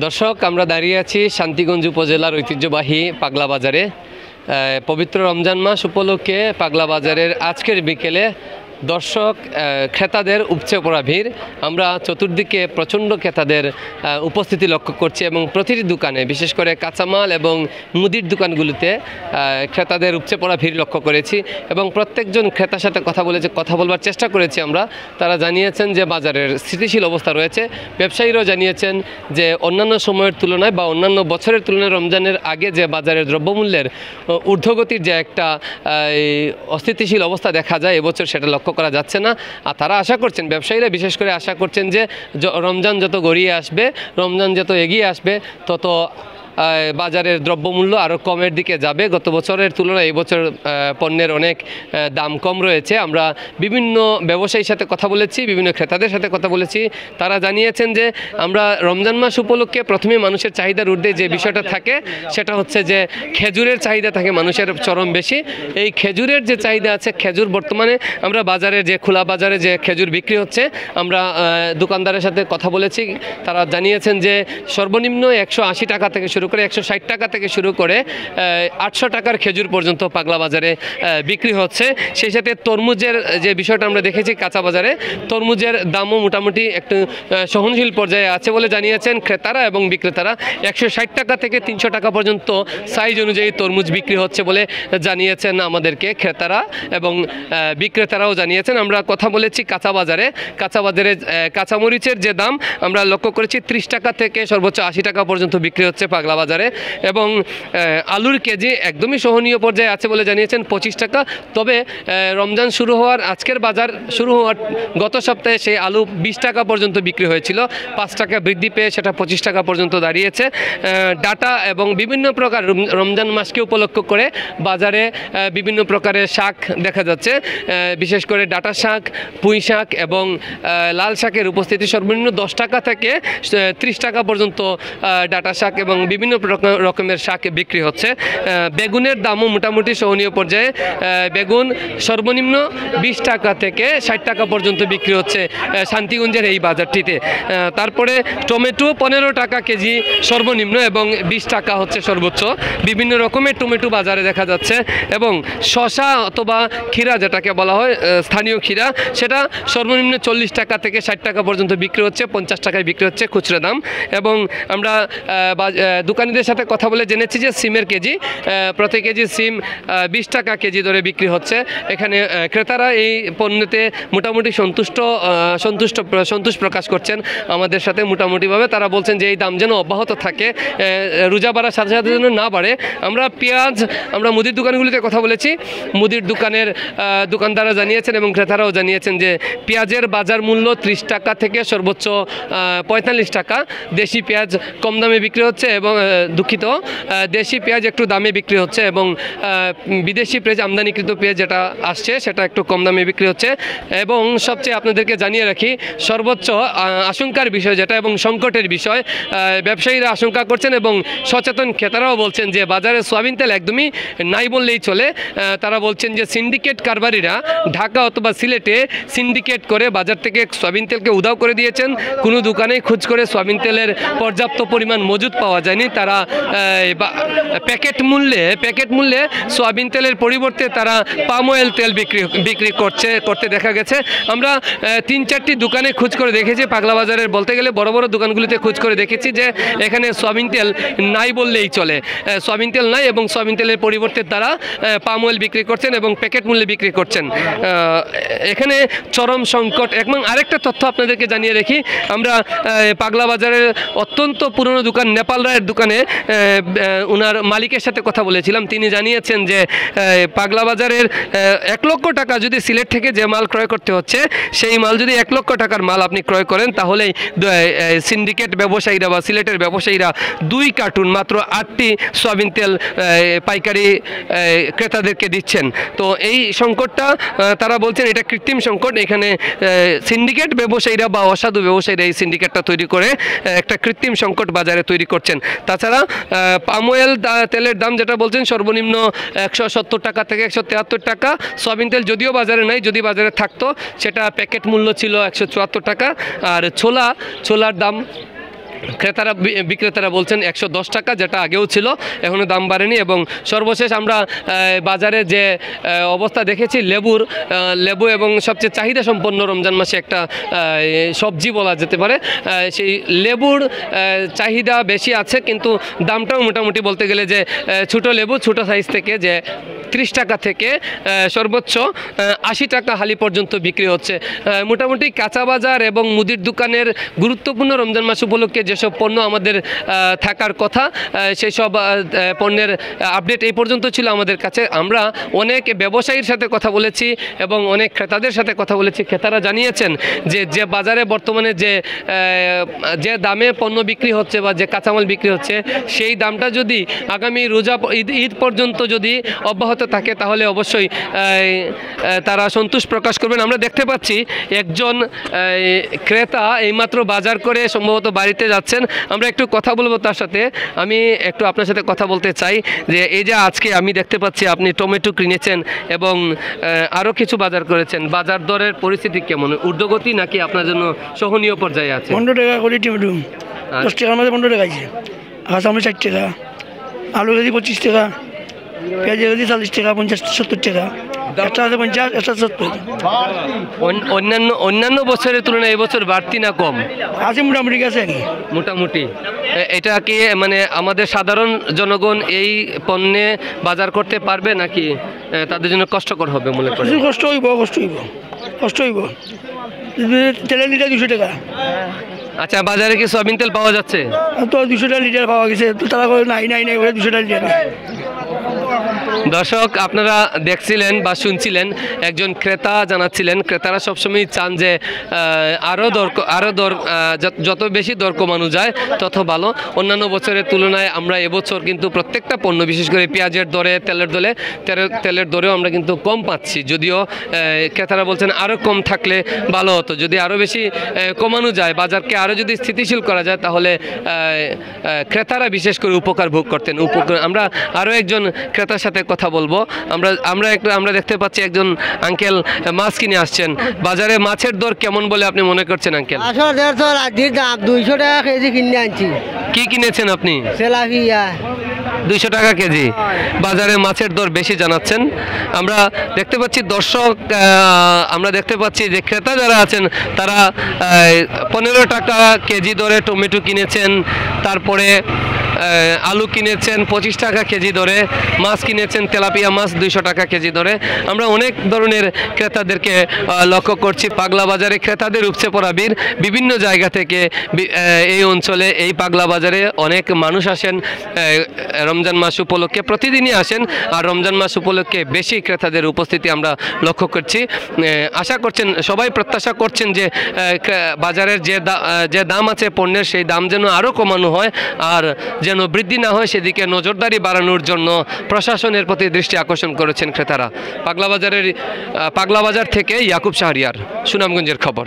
দর্শক, আমরা দাঁড়িয়ে আছি শান্তিগঞ্জ উপজেলার ঐতিহ্যবাহী পাগলা বাজারে। পবিত্র রমজান মাস উপলক্ষে পাগলা বাজারের আজকের বিকেলে দর্শক ক্রেতাদের উপচে পড়া ভিড়। আমরা চতুর্দিকে প্রচণ্ড ক্রেতাদের উপস্থিতি লক্ষ্য করছি এবং প্রতিটি দোকানে, বিশেষ করে কাঁচামাল এবং মুদির দোকানগুলিতে ক্রেতাদের উপচে পড়া ভিড় লক্ষ্য করেছি এবং প্রত্যেকজন ক্রেতার সাথে কথা বলবার চেষ্টা করেছি আমরা। তারা জানিয়েছেন যে বাজারের স্থিতিশীল অবস্থা রয়েছে। ব্যবসায়ীরাও জানিয়েছেন যে অন্যান্য সময়ের তুলনায় বা অন্যান্য বছরের তুলনায় রমজানের আগে যে বাজারের দ্রব্যমূল্যের ঊর্ধ্বগতির যে একটা অস্থিতিশীল অবস্থা দেখা যায়, এবছর সেটা লক্ষ্য করা যাচ্ছে না। আর তারা আশা করছেন, ব্যবসায়ীরা বিশেষ করে আশা করছেন যে রমজান যত গড়িয়ে আসবে, রমজান যত এগিয়ে আসবে, তত বাজারের দ্রব্যমূল্য আরও কমের দিকে যাবে। গত বছরের তুলনায় এবছর পণ্যের অনেক দাম কম রয়েছে। আমরা বিভিন্ন ব্যবসায়ীর সাথে কথা বলেছি, বিভিন্ন ক্রেতাদের সাথে কথা বলেছি। তারা জানিয়েছেন যে আমরা রমজান মাস উপলক্ষে প্রথমে মানুষের চাহিদার ঊর্ধ্বে যে বিষয়টা থাকে সেটা হচ্ছে যে খেজুরের চাহিদা থাকে মানুষের চরম বেশি। এই খেজুরের যে চাহিদা আছে, খেজুর বর্তমানে আমরা বাজারে যে খোলা বাজারে যে খেজুর বিক্রি হচ্ছে, আমরা দোকানদারের সাথে কথা বলেছি। তারা জানিয়েছেন যে সর্বনিম্ন 180 টাকা থেকে শুরু করে 160 টাকা থেকে শুরু করে 800 টাকার খেজুর পর্যন্ত পাগলা বাজারে বিক্রি হচ্ছে। সেই সাথে তরমুজের যে বিষয়টা আমরা দেখেছি, কাঁচা বাজারে তরমুজের দামও মোটামুটি একটু সহনশীল পর্যায়ে আছে বলে জানিয়েছেন ক্রেতারা এবং বিক্রেতারা। 160 টাকা থেকে 300 টাকা পর্যন্ত সাইজ অনুযায়ী তরমুজ বিক্রি হচ্ছে বলে জানিয়েছেন আমাদেরকে ক্রেতারা এবং বিক্রেতারাও জানিয়েছেন। আমরা কথা বলেছি কাঁচা বাজারে কাঁচামরিচের যে দাম আমরা লক্ষ্য করেছি 30 টাকা থেকে সর্বোচ্চ 80 টাকা পর্যন্ত বিক্রি হচ্ছে পাগলা বাজারে এবং আলুর কেজি একদমই সহনীয় পর্যায়ে আছে বলে জানিয়েছেন 25 টাকা। তবে রমজান শুরু হওয়ার আজকের বাজার শুরু হওয়ার গত সপ্তাহে সেই আলু 20 টাকা পর্যন্ত বিক্রি হয়েছিল, 5 টাকা বৃদ্ধি পেয়ে সেটা 25 টাকা পর্যন্ত দাঁড়িয়েছে। ডাটা এবং বিভিন্ন প্রকার রমজান মাসকে উপলক্ষ করে বাজারে বিভিন্ন প্রকারের শাক দেখা যাচ্ছে, বিশেষ করে ডাটা শাক, পুঁই শাক এবং লাল শাকের উপস্থিতি। সর্বনিম্ন 10 টাকা থেকে 30 টাকা পর্যন্ত ডাটা শাক এবং বিভিন্ন রকমের শাক বিক্রি হচ্ছে। বেগুনের দামও মোটামুটি সহনীয় পর্যায়ে। বেগুন সর্বনিম্ন 20 টাকা থেকে 60 টাকা পর্যন্ত বিক্রি হচ্ছে শান্তিগঞ্জের এই বাজারটিতে। তারপরে টমেটো 15 টাকা কেজি সর্বনিম্ন এবং 20 টাকা হচ্ছে সর্বোচ্চ। বিভিন্ন রকমের টমেটো বাজারে দেখা যাচ্ছে এবং শসা অথবা ক্ষীরা, যেটাকে বলা হয় স্থানীয় ক্ষীরা, সেটা সর্বনিম্ন 40 টাকা থেকে 60 টাকা পর্যন্ত বিক্রি হচ্ছে, 50 টাকায় বিক্রি হচ্ছে খুচরা দাম। এবং আমরা দোকানিদের সাথে কথা বলে জেনেছি যে সিমের কেজি, প্রতি কেজি সিম 20 টাকা কেজি ধরে বিক্রি হচ্ছে। এখানে ক্রেতারা এই পণ্যতে মোটামুটি সন্তোষ প্রকাশ করছেন আমাদের সাথে মোটামুটিভাবে। তারা বলছেন যে এই দাম যেন অব্যাহত থাকে, রোজা বাড়ার সাথে সাথে যেন না বাড়ে। আমরা মুদির দোকানগুলিতে কথা বলেছি, মুদির দোকানদাররা জানিয়েছেন এবং ক্রেতারাও জানিয়েছেন যে পেঁয়াজের বাজার মূল্য 30 টাকা থেকে সর্বোচ্চ 45 টাকা। দেশি পেঁয়াজ কম দামে বিক্রি হচ্ছে এবং দেশি পেঁয়াজ একটু দামে বিক্রি হচ্ছে এবং বিদেশি পেঁয়াজ, আমদানিকৃত পেঁয়াজ যেটা আসছে সেটা একটু কম দামে বিক্রি হচ্ছে। এবং সবচেয়ে আপনাদেরকে জানিয়ে রাখি, সর্বোচ্চ আশঙ্কার বিষয় যেটা এবং সংকটের বিষয়, ব্যবসায়ীরা আশঙ্কা করছেন এবং সচেতন ক্রেতারাও বলছেন যে বাজারে সয়াবিন তেল একদমই নাই বললেই চলে। তারা বলছেন যে সিন্ডিকেট কারবারিরা ঢাকা অথবা সিলেটে সিন্ডিকেট করে বাজার থেকে সয়াবিন তেলকে উধাও করে দিয়েছেন। কোনো দোকানেই খোঁজ করে সয়াবিন তেলের পর্যাপ্ত পরিমাণ মজুদ পাওয়া যায়নি। তারা প্যাকেট মূল্যে সয়াবিন তেলের পরিবর্তে তারা পাম অয়েল তেল বিক্রি করতে দেখা গেছে। আমরা 3-4টি দোকানে খোঁজ করে দেখেছি, পাগলা বাজারের বলতে গেলে বড় বড় দোকানগুলিতে খোঁজ করে দেখেছি যে এখানে সয়াবিন তেল নাই বললেই চলে। সয়াবিন তেল নাই এবং সয়াবিন তেলের পরিবর্তে তারা পাম অয়েল বিক্রি করছেন এবং প্যাকেট মূল্যে বিক্রি করছেন। এখানে চরম সংকট। এবং আরেকটা তথ্য আপনাদেরকে জানিয়ে রাখি, আমরা পাগলা বাজারের অত্যন্ত পুরনো দোকান নেপাল রায়ের দোকানে ওনার মালিকের সাথে কথা বলেছিলাম। তিনি জানিয়েছেন যে পাগলা বাজারের 1 লক্ষ টাকা যদি সিলেট থেকে যে মাল ক্রয় করতে হচ্ছে, সেই মাল যদি 1 লক্ষ টাকার মাল আপনি ক্রয় করেন, তাহলে সিন্ডিকেট ব্যবসায়ীরা বা সিলেটের ব্যবসায়ীরা 2 কার্টুন মাত্র 8টি সয়াবিন তেল পাইকারি ক্রেতাদেরকে দিচ্ছেন। তো এই সংকটটা তারা বলছেন এটা কৃত্রিম সংকট। এখানে সিন্ডিকেট ব্যবসায়ীরা বা অসাধু ব্যবসায়ীরা এই সিন্ডিকেটটা তৈরি করে একটা কৃত্রিম সংকট বাজারে তৈরি করছেন। তাছাড়া পাম অয়েল তেলের দাম যেটা বলছেন সর্বনিম্ন 170 টাকা থেকে 173 টাকা। সয়াবিন তেল যদিও বাজারে নাই, যদি বাজারে থাকতো সেটা প্যাকেট মূল্য ছিল 174 টাকা। আর ছোলার দাম বিক্রেতারা বলছেন 110 টাকা, যেটা আগেও ছিল, এখনও দাম বাড়েনি। এবং সর্বশেষ আমরা বাজারে যে অবস্থা দেখেছি, লেবু এবং সবচেয়ে চাহিদা সম্পন্ন রমজান মাসে একটা সবজি বলা যেতে পারে, সেই লেবুর চাহিদা বেশি আছে, কিন্তু দামটাও মোটামুটি বলতে গেলে যে ছোটো লেবু ছোটো সাইজ থেকে যে 30 টাকা থেকে সর্বোচ্চ 80 টাকা হালি পর্যন্ত বিক্রি হচ্ছে। মোটামুটি কাঁচা বাজার এবং মুদির দোকানের গুরুত্বপূর্ণ রমজান মাস উপলক্ষে যেসব পণ্য আমাদের থাকার কথা, সেই সব পণ্যের আপডেট এই পর্যন্ত ছিল আমাদের কাছে। আমরা অনেক ব্যবসায়ীর সাথে কথা বলেছি এবং অনেক ক্রেতাদের সাথে কথা বলেছি। ক্রেতারা জানিয়েছেন যে বাজারে বর্তমানে যে দামে পণ্য বিক্রি হচ্ছে বা যে কাঁচামাল বিক্রি হচ্ছে, সেই দামটা যদি আগামী ঈদ পর্যন্ত যদি অব্যাহত থাকে তাহলে অবশ্যই তারা সন্তোষ প্রকাশ করবেন। আমরা দেখতে পাচ্ছি একজন ক্রেতা এইমাত্র বাজার করে সম্ভবত বাড়িতে যাচ্ছেন। আমরা একটু কথা বলবো তার সাথে। আমি একটু আপনার সাথে কথা বলতে চাই যে এই যে আজকে আমি দেখতে পাচ্ছি আপনি টমেটো কিনেছেন এবং আরও কিছু বাজার করেছেন, বাজার দরের পরিস্থিতি কেমন, ঊর্ধ্বগতি নাকি আপনার জন্য সহনীয় পর্যায়ে আছে? 15 টাকা করে টমেটো, 10 টাকার মধ্যে 15 টাকা আছে। কাঁচামরিচ 60 টাকা, আলু কেজি 25 টাকা, পেঁয়াজ কেজি 40 টাকা, 50-70 টাকা, একটা আছে 50, একটা 70। অন্যান্য বছরের তুলনায় এবছর বাড়তি না কম আছে? মোটামুটি গেছে আর কি। মোটামুটি এটা কি মানে আমাদের সাধারণ জনগণ এই পণ্যে বাজার করতে পারবে নাকি তাদের জন্য কষ্টকর হবে মনে করেন? কষ্ট হইব। তেলের লিটার 200 টাকা। আচ্ছা, বাজারে কি সয়াবিন তেল পাওয়া যাচ্ছে? তো 200 টাকা লিটার পাওয়া গেছে, তো তারা করে নাই 200 টাকা লিটার। দর্শক, আপনারা দেখছিলেন বা শুনছিলেন, একজন ক্রেতা জানাচ্ছিলেন ক্রেতারা সবসময় চান যে আরও দর যত বেশি দর কমানো যায় তত ভালো। অন্যান্য বছরের তুলনায় আমরা এবছর কিন্তু প্রত্যেকটা পণ্য, বিশেষ করে পেঁয়াজের দরে, তেলের দরেও আমরা কিন্তু কম পাচ্ছি। যদিও ক্রেতারা বলছেন আরও কম থাকলে ভালো হতো, যদি আরও বেশি কমানো যায়, বাজারকে আরও যদি স্থিতিশীল করা যায় তাহলে ক্রেতারা বিশেষ করে উপকার ভোগ করতেন। আমরা আরও একজন ক্রেতার সাথে কথা বলবো। আমরা দেখতে পাচ্ছি একজন আঙ্কেল মাছ কিনে আসছেন। বাজারে মাছের দর কেমন বলে আপনি মনে করছেন আঙ্কেল? 200 টাকা কেজি কিনে আনছি। কি কিনেছেন আপনি? তেলাপিয়া 200 টাকা কেজি। বাজারে মাছের দর বেশি জানাচ্ছেন। আমরা দেখতে পাচ্ছি দর্শক, আমরা দেখতে পাচ্ছি যে ক্রেতা যারা আছেন তারা 15 টাকা কেজি দরে টমেটো কিনেছেন, তারপরে আলু কিনেছেন 25 টাকা কেজি দরে, মাছ কিনেছেন তেলাপিয়া মাছ 200 টাকা কেজি দরে। আমরা অনেক ধরনের ক্রেতাদেরকে লক্ষ্য করছি। পাগলা বাজারে ক্রেতাদের উপচে পড়া ভিড়। বিভিন্ন জায়গা থেকে এই অঞ্চলে, এই পাগলা বাজারে অনেক মানুষ আসেন রমজান মাস উপলক্ষে, প্রতিদিনই আসেন। আর রমজান মাস উপলক্ষে বেশি ক্রেতাদের উপস্থিতি আমরা লক্ষ্য করছি। আশা করছেন, সবাই প্রত্যাশা করছেন যে বাজারের যে দাম আছে পণ্যের, সেই দাম যেন আরও কমানো হয় আর যেন বৃদ্ধি না হয় সেদিকে নজরদারি বাড়ানোর জন্য প্রশাসনের প্রতি দৃষ্টি আকর্ষণ করেছেন ক্রেতারা। পাগলা বাজার থেকে ইয়াকুব শাহরিয়ার, সুনামগঞ্জের খবর।